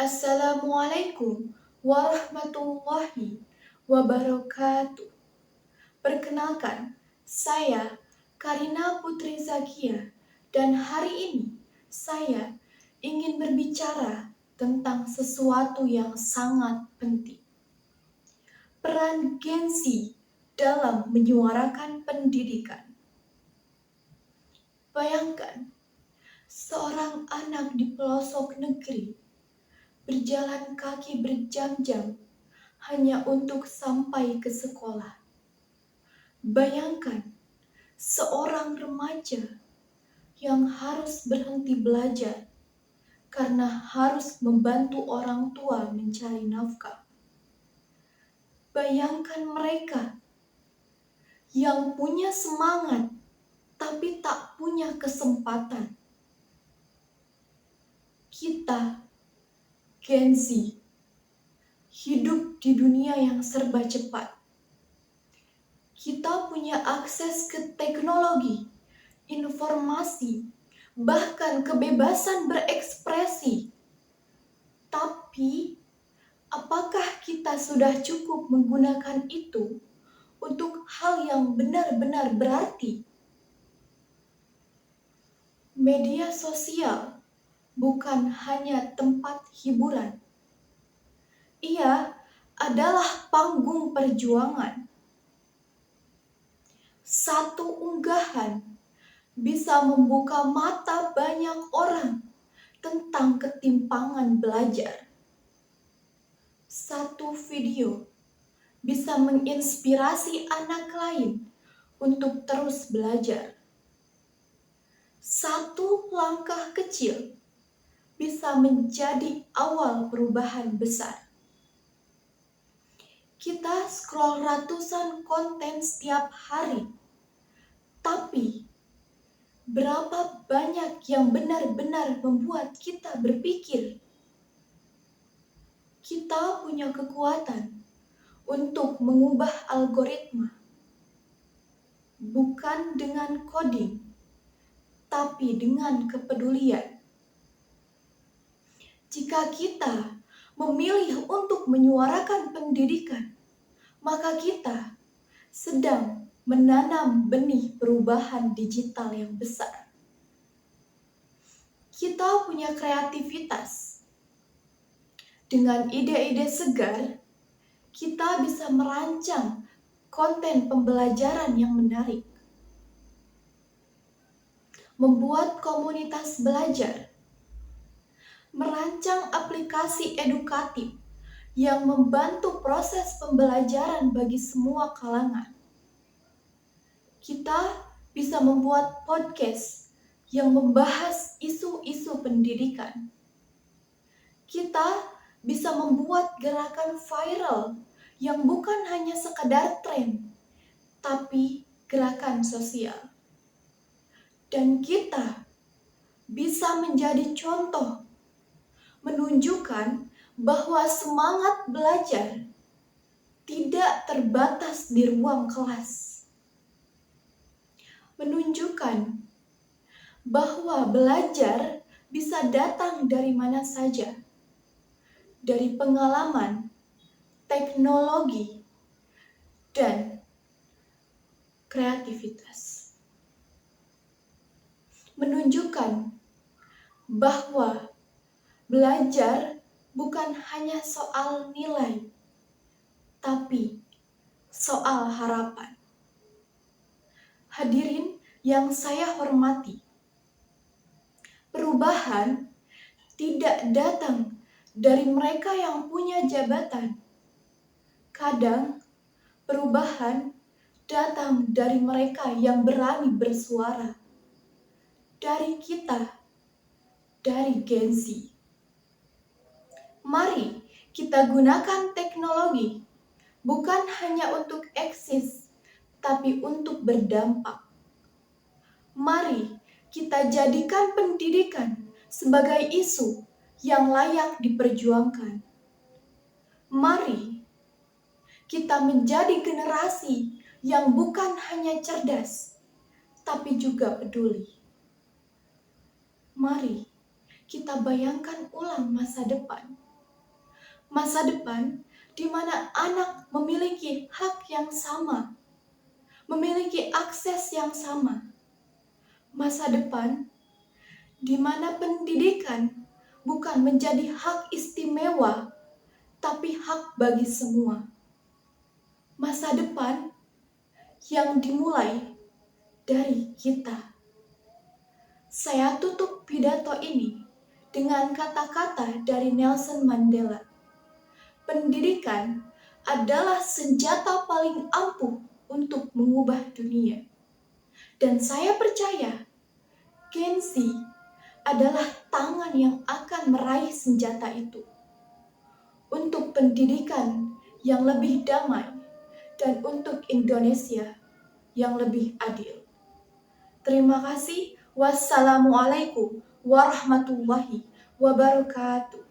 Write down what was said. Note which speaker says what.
Speaker 1: Assalamualaikum warahmatullahi wabarakatuh. Perkenalkan, saya Karina Putri Zakia dan hari ini saya ingin berbicara tentang sesuatu yang sangat penting. Peran Gen Z dalam menyuarakan pendidikan. Bayangkan, seorang anak di pelosok negeri berjalan kaki berjam-jam hanya untuk sampai ke sekolah. Bayangkan seorang remaja yang harus berhenti belajar karena harus membantu orang tua mencari nafkah. Bayangkan mereka yang punya semangat tapi tak punya kesempatan. Kita, Gen Z, hidup di dunia yang serba cepat. Kita punya akses ke teknologi, informasi, bahkan kebebasan berekspresi. Tapi, apakah kita sudah cukup menggunakan itu untuk hal yang benar-benar berarti? Media sosial bukan hanya tempat hiburan. Ia adalah panggung perjuangan. Satu unggahan bisa membuka mata banyak orang tentang ketimpangan belajar. Satu video bisa menginspirasi anak lain untuk terus belajar. Satu langkah kecil bisa menjadi awal perubahan besar. Kita scroll ratusan konten setiap hari, tapi berapa banyak yang benar-benar membuat kita berpikir? Kita punya kekuatan untuk mengubah algoritma, bukan dengan coding, tapi dengan kepedulian. Jika kita memilih untuk menyuarakan pendidikan, maka kita sedang menanam benih perubahan digital yang besar. Kita punya kreativitas. Dengan ide-ide segar, kita bisa merancang konten pembelajaran yang menarik. Membuat komunitas belajar. Merancang aplikasi edukatif yang membantu proses pembelajaran bagi semua kalangan. Kita bisa membuat podcast yang membahas isu-isu pendidikan. Kita bisa membuat gerakan viral yang bukan hanya sekedar tren, tapi gerakan sosial. Dan kita bisa menjadi contoh, menunjukkan bahwa semangat belajar tidak terbatas di ruang kelas. Menunjukkan bahwa belajar bisa datang dari mana saja, dari pengalaman, teknologi, dan kreativitas. Menunjukkan bahwa belajar bukan hanya soal nilai, tapi soal harapan. Hadirin yang saya hormati, perubahan tidak datang dari mereka yang punya jabatan. Kadang perubahan datang dari mereka yang berani bersuara. Dari kita, dari Gen Z. Mari kita gunakan teknologi bukan hanya untuk eksis, tapi untuk berdampak. Mari kita jadikan pendidikan sebagai isu yang layak diperjuangkan. Mari kita menjadi generasi yang bukan hanya cerdas, tapi juga peduli. Mari kita bayangkan ulang masa depan. Masa depan di mana anak memiliki hak yang sama, memiliki akses yang sama. Masa depan di mana pendidikan bukan menjadi hak istimewa, tapi hak bagi semua. Masa depan yang dimulai dari kita. Saya tutup pidato ini dengan kata-kata dari Nelson Mandela. Pendidikan adalah senjata paling ampuh untuk mengubah dunia. Dan saya percaya Gen Z adalah tangan yang akan meraih senjata itu untuk pendidikan yang lebih damai dan untuk Indonesia yang lebih adil. Terima kasih. Wassalamualaikum warahmatullahi wabarakatuh.